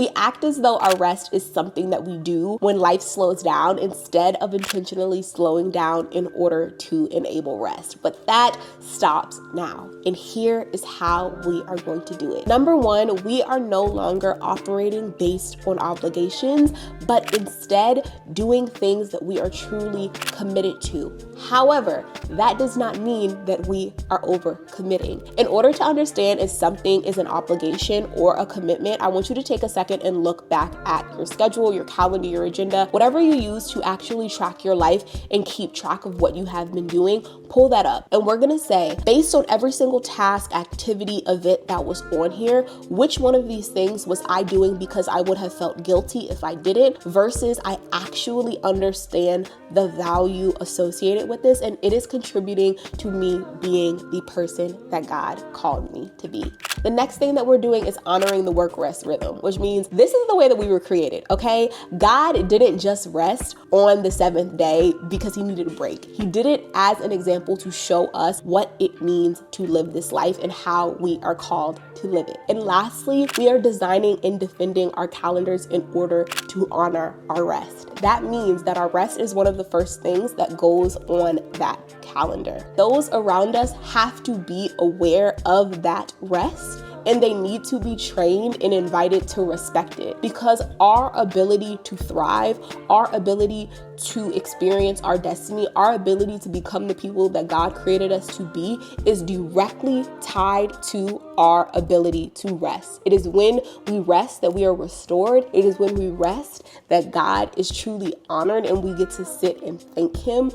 We act as though our rest is something that we do when life slows down instead of intentionally slowing down in order to enable rest. But that stops now. And here is how we are going to do it. Number one, we are no longer operating based on obligations, but instead doing things that we are truly committed to. However, that does not mean that we are overcommitting. In order to understand if something is an obligation or a commitment, I want you to take a second and look back at your schedule, your calendar, your agenda, whatever you use to actually track your life and keep track of what you have been doing. Pull that up. And we're gonna say, based on every single task, activity, event that was on here, which one of these things was I doing because I would have felt guilty if I didn't, versus I actually understand the value associated with this and it is contributing to me being the person that God called me to be. The next thing that we're doing is honoring the work-rest rhythm, which means this is the way that we were created, okay? God didn't just rest on the seventh day because he needed a break. He did it as an example to show us what it means to live this life and how we are called to live it. And lastly, we are designing and defending our calendars in order to honor our rest. That means that our rest is one of the first things that goes on that calendar. Those around us have to be aware of that rest, and they need to be trained and invited to respect it, because our ability to thrive, our ability to experience our destiny, our ability to become the people that God created us to be is directly tied to our ability to rest. It is when we rest that we are restored. It is when we rest that God is truly honored and we get to sit and thank him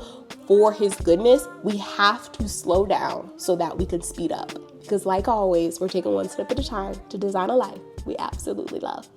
for his goodness. We have to slow down so that we can speed up. Because like always, we're taking one step at a time to design a life we absolutely love.